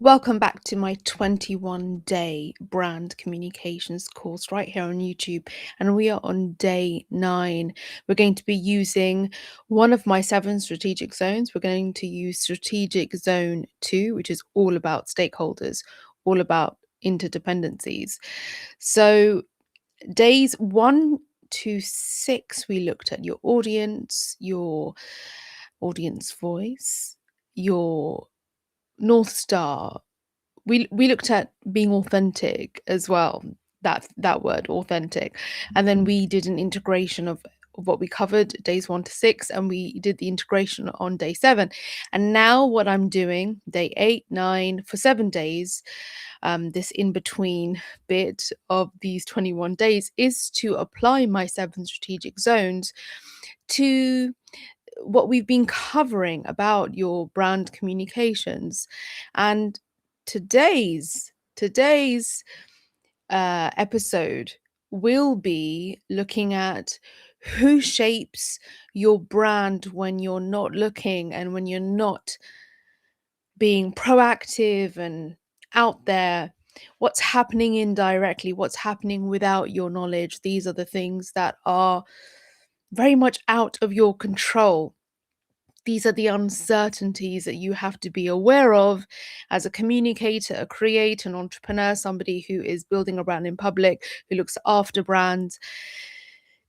Welcome back to my 21-day brand communications course right here on YouTube. And we are on day 9. We're going to be using one of my 7 strategic zones. We're going to use strategic zone 2, which is all about stakeholders, all about interdependencies. So days 1 to 6, we looked at your audience voice, your North Star. We looked at being authentic as well, that word authentic, and then we did an integration of what we covered days 1 to 6, and we did the integration on day 7. And now what I'm doing day 8, 9 for 7 days, this in between bit of these 21 days, is to apply my 7 strategic zones to what we've been covering about your brand communications. And today's episode will be looking at who shapes your brand when you're not looking and when you're not being proactive and out there. What's happening indirectly, what's happening without your knowledge. These are the things that are very much out of your control. These are the uncertainties that you have to be aware of as a communicator, a creator, an entrepreneur, somebody who is building a brand in public, who looks after brands.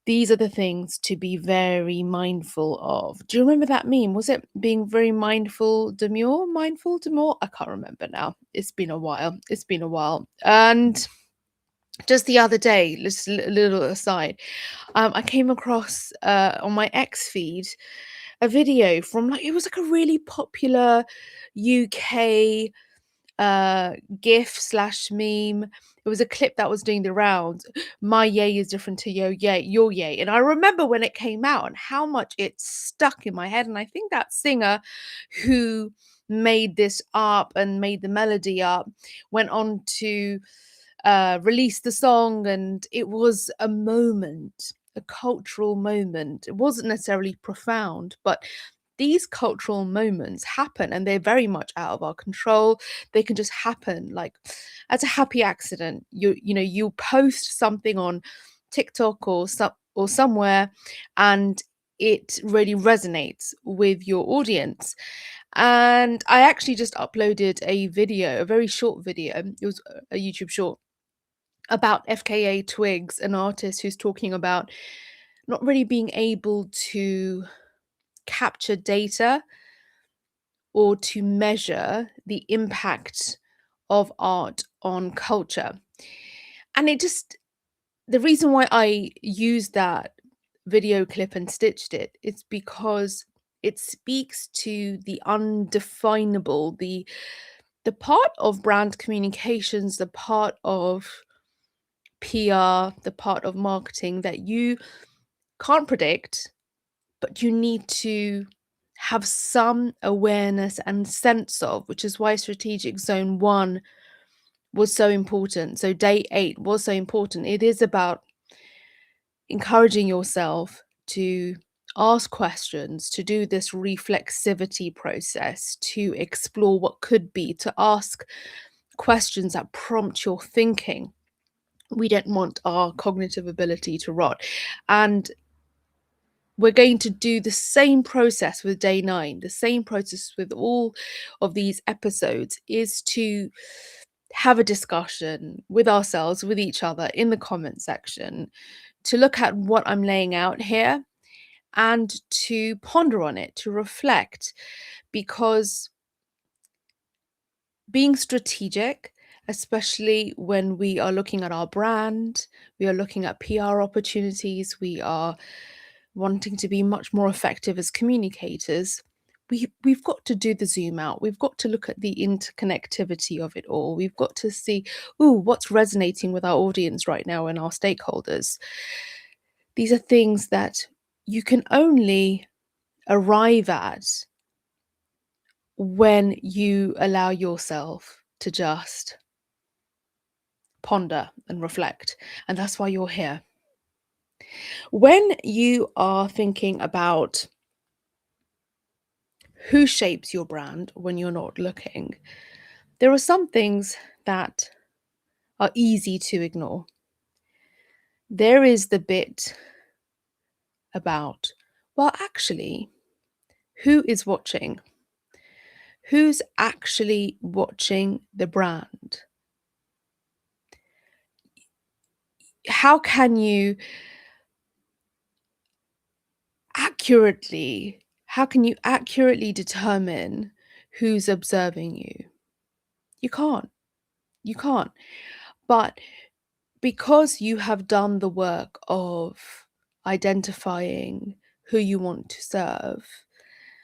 These are the things to be very mindful of. Do you remember that meme? Was it being very mindful, demure? Mindful, demure? I can't remember now. It's been a while. And just the other day, just a little aside, I came across on my X feed a video from it was like a really popular UK gif slash meme. It was a clip that was doing the rounds. My yay is different to your yay. And I remember when it came out and how much it stuck in my head. And I think that singer who made this up and made the melody up went on to release the song, and it was a moment, a cultural moment. It wasn't necessarily profound, but these cultural moments happen and they're very much out of our control. They can just happen like as a happy accident. You post something on TikTok or somewhere, and it really resonates with your audience. And I actually just uploaded a video, a very short video. It was a YouTube short about FKA Twigs, an artist who's talking about not really being able to capture data or to measure the impact of art on culture. And the reason why I used that video clip and stitched it is because it speaks to the undefinable, the part of brand communications, the part of PR, the part of marketing that you can't predict, but you need to have some awareness and sense of, which is why strategic zone 1 was so important. So day 8 was so important. It is about encouraging yourself to ask questions, to do this reflexivity process, to explore what could be, to ask questions that prompt your thinking. We don't want our cognitive ability to rot. And we're going to do the same process with day 9. The same process with all of these episodes is to have a discussion with ourselves, with each other in the comment section, to look at what I'm laying out here and to ponder on it, to reflect, because being strategic, especially when we are looking at our brand, we are looking at PR opportunities, we are wanting to be much more effective as communicators, we've got to do the zoom out. We've got to look at the interconnectivity of it all. We've got to see, what's resonating with our audience right now and our stakeholders. These are things that you can only arrive at when you allow yourself to just ponder and reflect. And that's why you're here. When you are thinking about who shapes your brand when you're not looking, There are some things that are easy to ignore. There is the bit about, well, actually, who is watching? Who's actually watching the brand? How can you accurately how can you accurately determine who's observing you? You can't. You can't. But because you have done the work of identifying who you want to serve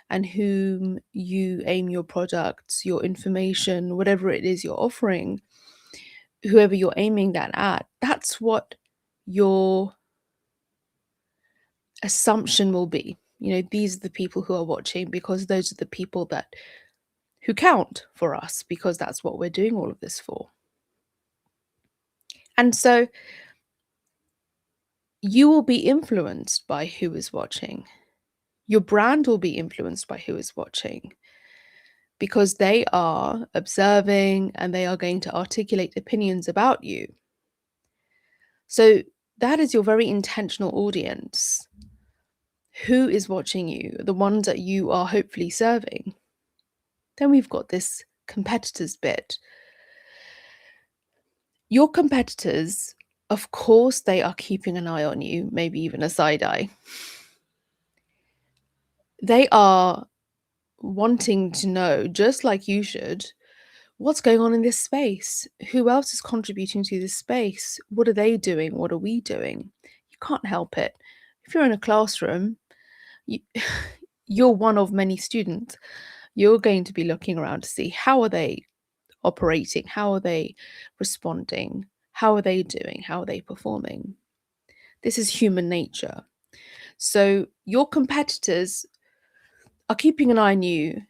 and whom you aim your products, your information, whatever it is you're offering, whoever you're aiming that at, that's what your assumption will be. These are the people who are watching because those are the people that who count for us because that's what we're doing all of this for. And so you will be influenced by who is watching. Your brand will be influenced by who is watching because they are observing and they are going to articulate opinions about you. So that is your very intentional audience. Who is watching you? The ones that you are hopefully serving. Then we've got this competitors bit. Your competitors, of course, they are keeping an eye on you, maybe even a side eye. They are wanting to know, just like you should, what's going on in this space? Who else is contributing to this space? What are they doing? What are we doing? You can't help it. If you're in a classroom, you, you're one of many students. You're going to be looking around to see how are they operating? How are they responding? How are they doing? How are they performing? This is human nature. So your competitors are keeping an eye on you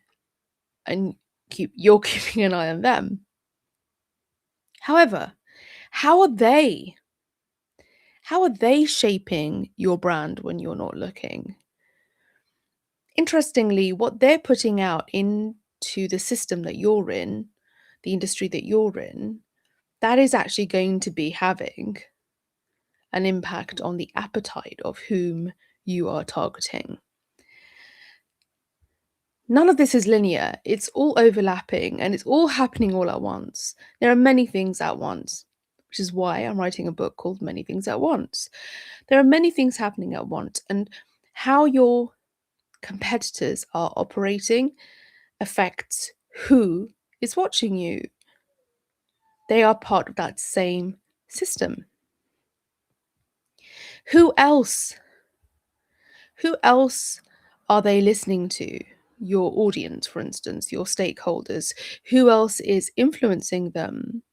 and you're keeping an eye on them. However, how are they? How are they shaping your brand when you're not looking? Interestingly, what they're putting out into the system that you're in, the industry that you're in, that is actually going to be having an impact on the appetite of whom you are targeting. None of this is linear. It's all overlapping and it's all happening all at once. There are many things at once, which is why I'm writing a book called Many Things at Once. There are many things happening at once, and how your competitors are operating affects who is watching you. They are part of that same system. Who else? Who else are they listening to? Your audience, for instance, your stakeholders. Who else is influencing them?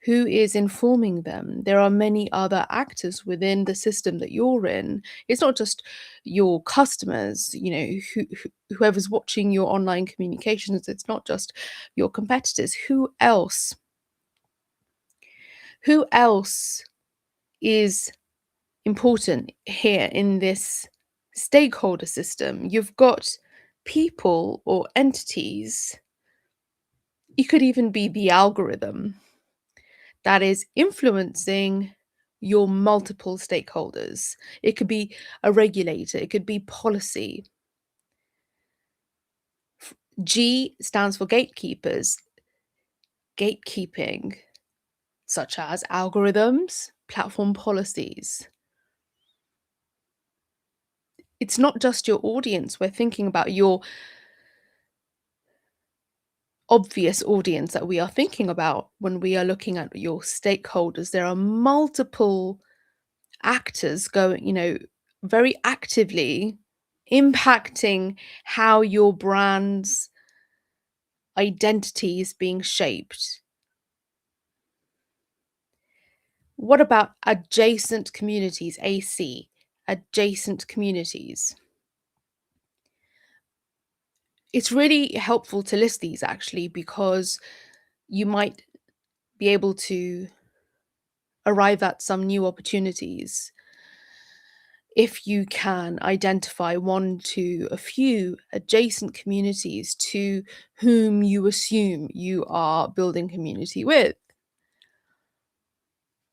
Who is informing them? There are many other actors within the system that you're in. It's not just your customers, whoever's watching your online communications. It's not just your competitors. Who else? Who else is important here in this stakeholder system? You've got people or entities. It could even be the algorithm that is influencing your multiple stakeholders. It could be a regulator, it could be policy. G stands for gatekeepers, gatekeeping, such as algorithms, platform policies. It's not just your audience. We're thinking about your obvious audience that we are thinking about when we are looking at your stakeholders. There are multiple actors going, very actively impacting how your brand's identity is being shaped. What about adjacent communities, AC, adjacent communities? It's really helpful to list these actually because you might be able to arrive at some new opportunities. if you can identify one to a few adjacent communities to whom you assume you are building community with.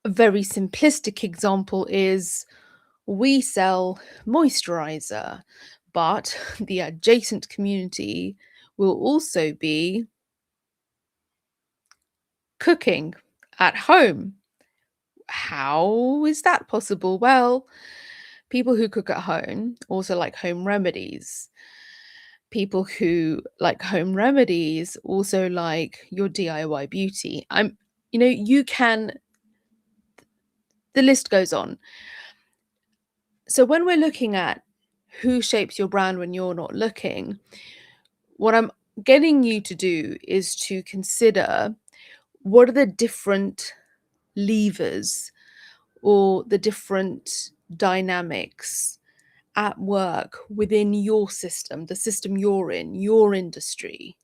A very simplistic example is we sell moisturizer, but the adjacent community will also be cooking at home. How is that possible? Well, people who cook at home also like home remedies. People who like home remedies also like your DIY beauty. You can, the list goes on. So when we're looking at who shapes your brand when you're not looking, what I'm getting you to do is to consider what are the different levers or the different dynamics at work within your system, the system you're in, your industry,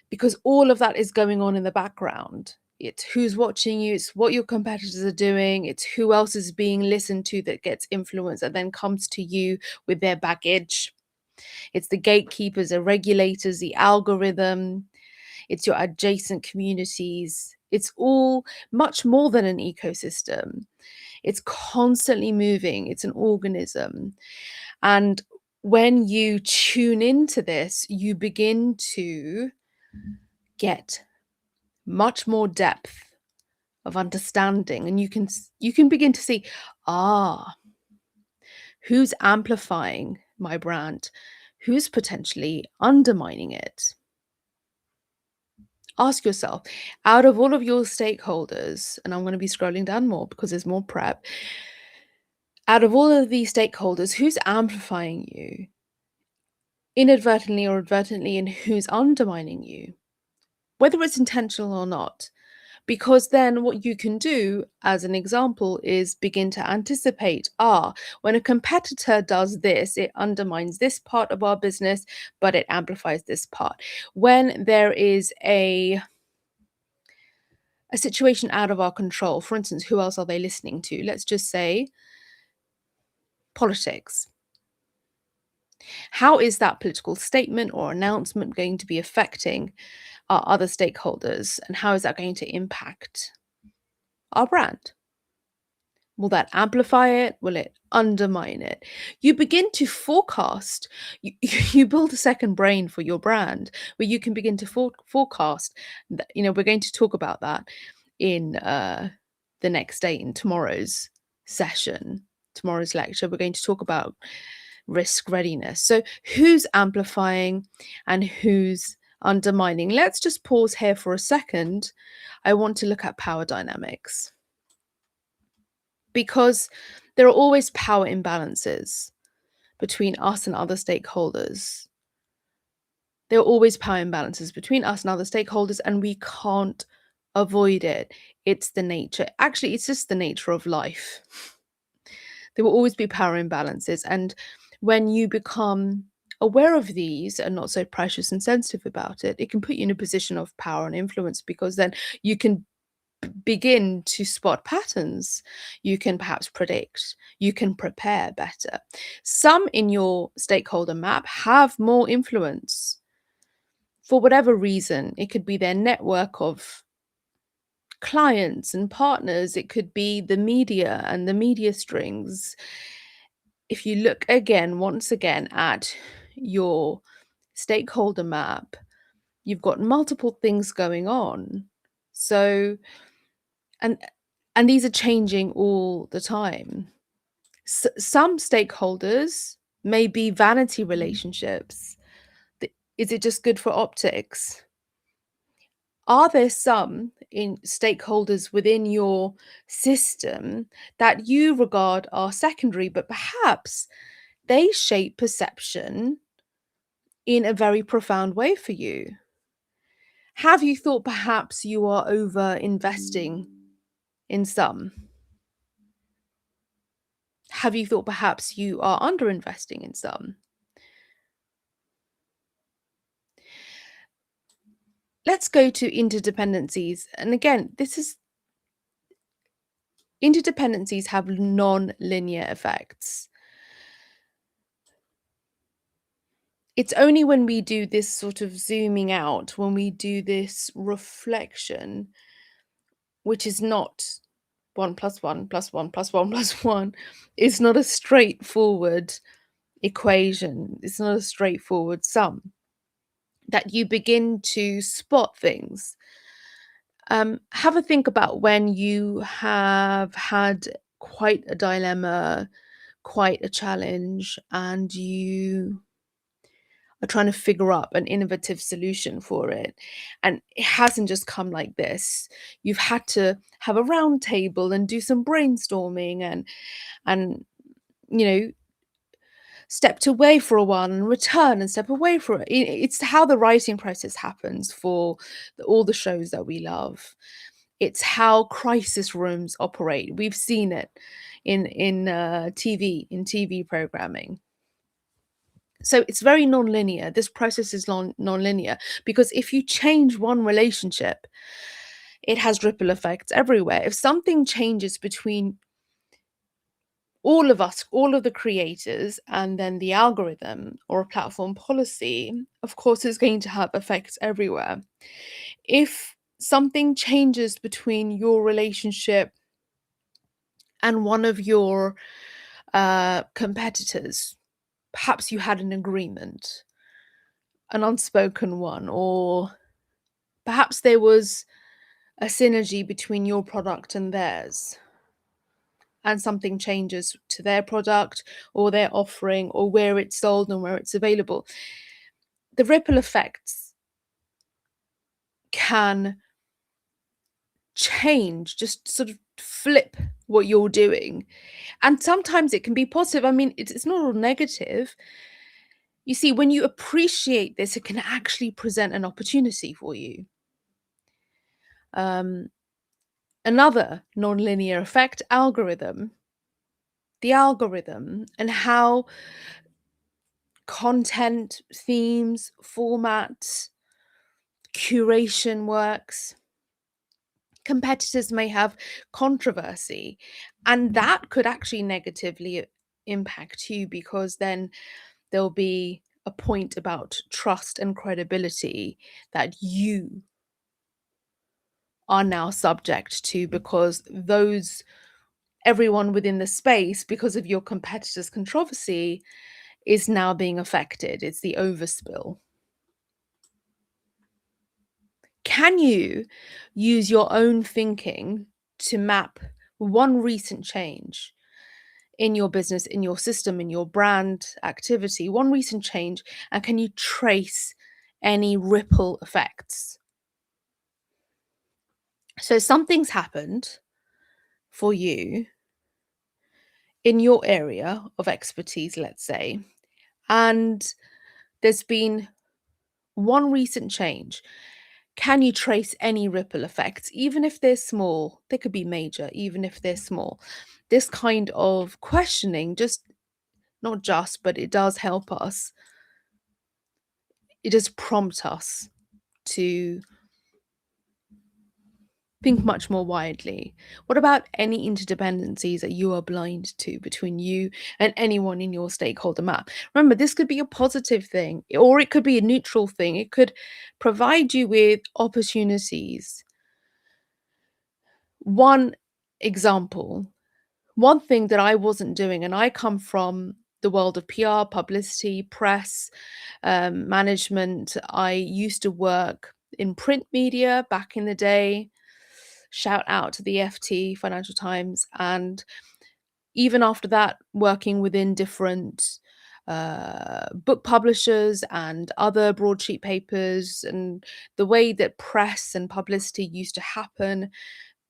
because all of that is going on in the background. It's who's watching you, it's what your competitors are doing, it's who else is being listened to that gets influence and then comes to you with their baggage. It's the gatekeepers, the regulators, the algorithm, it's your adjacent communities. It's all much more than an ecosystem. It's constantly moving, it's an organism. And when you tune into this, you begin to get much more depth of understanding, and you can begin to see, ah, who's amplifying my brand, who's potentially undermining it. Ask yourself, out of all of your stakeholders, and I'm going to be scrolling down more because there's more prep, out of all of these stakeholders, who's amplifying you inadvertently or advertently, and who's undermining you, whether it's intentional or not. Because then what you can do, as an example, is begin to anticipate, when a competitor does this, it undermines this part of our business, but it amplifies this part. When there is a situation out of our control, for instance, who else are they listening to? Let's just say politics. How is that political statement or announcement going to be affecting our other stakeholders? And how is that going to impact our brand? Will that amplify it? Will it undermine it? You begin to forecast. You build a second brain for your brand where you can begin to forecast. We're going to talk about that in the next day, in tomorrow's session, tomorrow's lecture. We're going to talk about risk readiness. So who's amplifying and who's undermining? Let's just pause here for a second. I want to look at power dynamics, because there are always power imbalances between us and other stakeholders. There are always power imbalances between us and other stakeholders, and we can't avoid it. It's the nature. Actually, it's just the nature of life. There will always be power imbalances. And when you become aware of these and not so precious and sensitive about it, it can put you in a position of power and influence, because then you can begin to spot patterns. You can perhaps predict, you can prepare better. Some in your stakeholder map have more influence for whatever reason. It could be their network of clients and partners, it could be the media and the media strings. If you look again, once again, at your stakeholder map, you've got multiple things going on. So, and these are changing all the time. Some stakeholders may be vanity relationships. Is it just good for optics? Are there some in stakeholders within your system that you regard are secondary, but perhaps they shape perception in a very profound way for you? Have you thought perhaps you are over investing in some? Have you thought perhaps you are under investing in some? Let's go to interdependencies. And again, this is Interdependencies have non-linear effects. It's only when we do this sort of zooming out, when we do this reflection, which is not 1 plus 1 plus 1 plus 1 plus 1. It's not a straightforward equation. It's not a straightforward sum that you begin to spot things. Have a think about when you have had quite a dilemma, quite a challenge, and you are trying to figure out an innovative solution for it. And it hasn't just come like this. You've had to have a round table and do some brainstorming and you know stepped away for a while and return and step away for it. It's how the writing process happens for all the shows that we love. It's how crisis rooms operate. We've seen it in TV programming. So it's very non-linear. This process is non-linear because if you change one relationship, it has ripple effects everywhere. If something changes between all of us, all of the creators, and then the algorithm or a platform policy, of course, is going to have effects everywhere. If something changes between your relationship and one of your competitors, perhaps you had an agreement, an unspoken one, or perhaps there was a synergy between your product and theirs, and something changes to their product or their offering or where it's sold and where it's available. The ripple effects can change, just sort of flip what you're doing. And sometimes it can be positive. I mean, it's not all negative. You see, when you appreciate this, it can actually present an opportunity for you. Um, Another nonlinear effect, algorithm. The algorithm and how content, themes, formats, curation works. Competitors may have controversy, and that could actually negatively impact you because then there'll be a point about trust and credibility that you are now subject to because those everyone within the space, because of your competitor's controversy, is now being affected. It's the overspill. Can you use your own thinking to map one recent change in your business, in your system, in your brand activity, one recent change, and can you trace any ripple effects? So something's happened for you in your area of expertise, let's say, and there's been one recent change. Can you trace any ripple effects, even if they're small? They could be major, even if they're small. This kind of questioning just not just, but it does help us. It does prompt us to think much more widely. What about any interdependencies that you are blind to between you and anyone in your stakeholder map? Remember, this could be a positive thing, or it could be a neutral thing. It could provide you with opportunities. One example, one thing that I wasn't doing, and I come from the world of PR, publicity, press, management. I used to work in print media back in the day. Shout out to the FT, Financial Times, and even after that, working within different book publishers and other broadsheet papers, and the way that press and publicity used to happen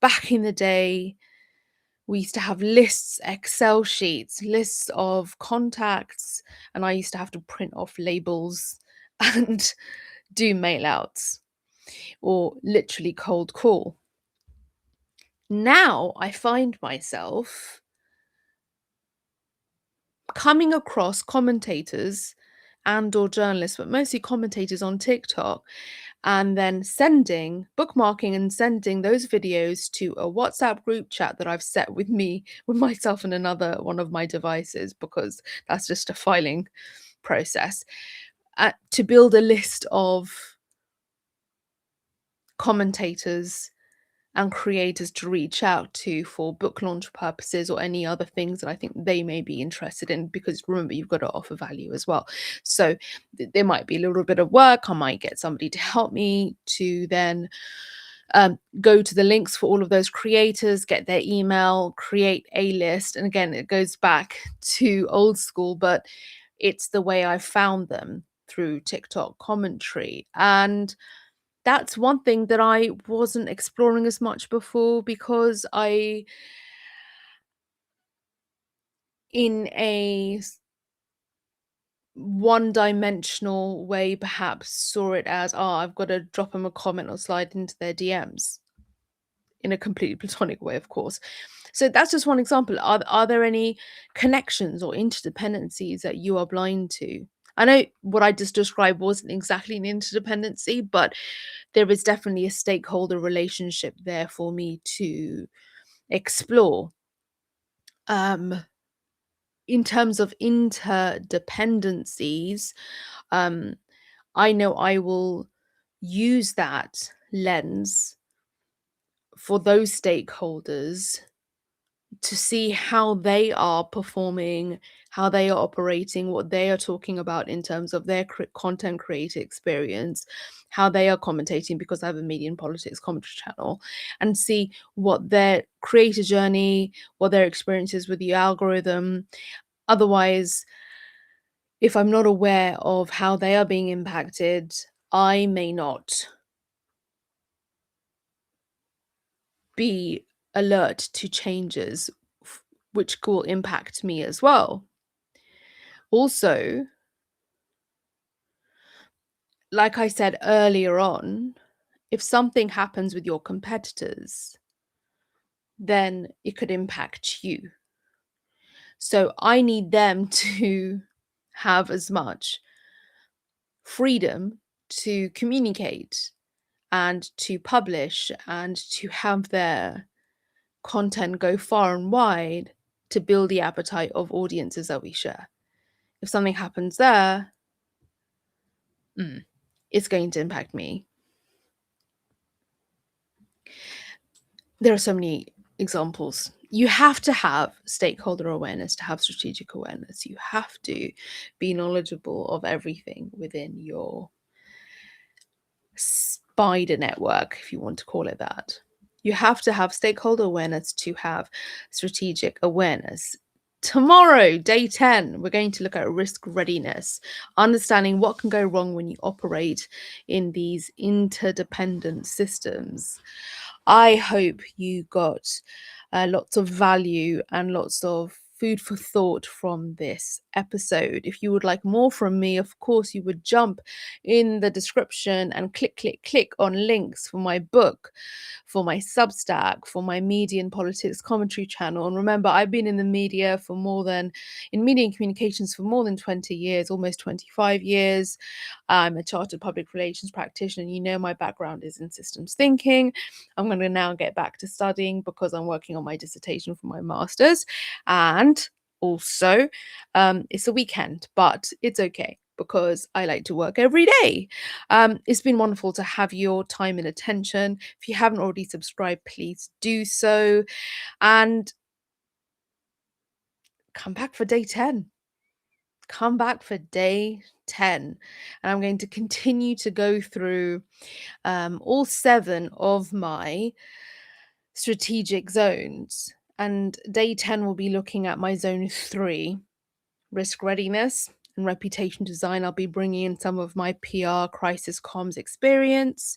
back in the day. We used to have lists, Excel sheets, lists of contacts, and I used to have to print off labels and do mail outs or literally cold call. Now I find myself coming across commentators and or journalists, but mostly commentators on TikTok, and then bookmarking and sending those videos to a WhatsApp group chat that I've set with me, with myself and another one of my devices, because that's just a filing process, to build a list of commentators and creators to reach out to for book launch purposes or any other things that I think they may be interested in, because remember, you've got to offer value as well. So there might be a little bit of work. I might get somebody to help me to then go to the links for all of those creators, get their email, create a list. And again, it goes back to old school, but it's the way I found them, through TikTok commentary. And that's one thing that I wasn't exploring as much before, because I, in a one-dimensional way, perhaps saw it as, oh, I've got to drop them a comment or slide into their DMs, in a completely platonic way, of course. So that's just one example. Are there any connections or interdependencies that you are blind to? I know what I just described wasn't exactly an interdependency, but there is definitely a stakeholder relationship there for me to explore. Um, in terms of interdependencies, um, I know I will use that lens for those stakeholders to see how they are performing, how they are operating, what they are talking about in terms of their content creator experience, how they are commentating, because I have a media and politics commentary channel, and see what their creator journey, what their experiences with the algorithm. Otherwise, if I'm not aware of how they are being impacted, I may not be alert to changes which will impact me as well. Also, like I said earlier on, if something happens with your competitors, then it could impact you. So I need them to have as much freedom to communicate and to publish and to have their content go far and wide, to build the appetite of audiences that we share. If something happens there, it's going to impact me. There are so many examples. You have to have stakeholder awareness to have strategic awareness. You have to be knowledgeable of everything within your spider network, if you want to call it that. You have to have stakeholder awareness to have strategic awareness. Tomorrow, day 10, we're going to look at risk readiness, understanding what can go wrong when you operate in these interdependent systems. I hope you got lots of value and lots of food for thought from this episode. If you would like more from me, of course, you would jump in the description and click on links for my book, for my Substack, for my media and politics commentary channel. And remember, I've been in the media in media and communications for more than 20 years, almost 25 years. I'm a chartered public relations practitioner, and you know my background is in systems thinking. I'm going to now get back to studying because I'm working on my dissertation for my master's. And also, it's a weekend, but it's okay because I like to work every day. It's been wonderful to have your time and attention. If you haven't already subscribed, please do so. And come back for day 10. Come back for day 10. And I'm going to continue to go through all 7 of my strategic zones. And day 10 will be looking at my zone 3, risk readiness and reputation design. I'll be bringing in some of my PR crisis comms experience.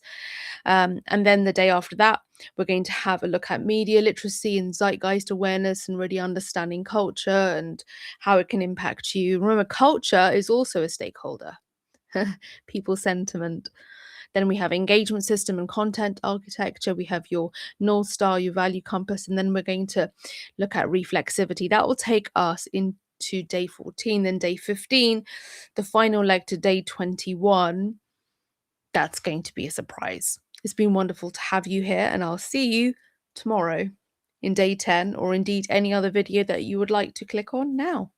And then the day after that, we're going to have a look at media literacy and zeitgeist awareness and really understanding culture and how it can impact you. Remember, culture is also a stakeholder, people sentiment. Then we have engagement system and content architecture. We have your North Star, your value compass, and then we're going to look at reflexivity. That will take us into day 14, then day 15, the final leg to day 21. that's going to be a surprise. It's been wonderful to have you here, and I'll see you tomorrow in day 10, or indeed any other video that you would like to click on now.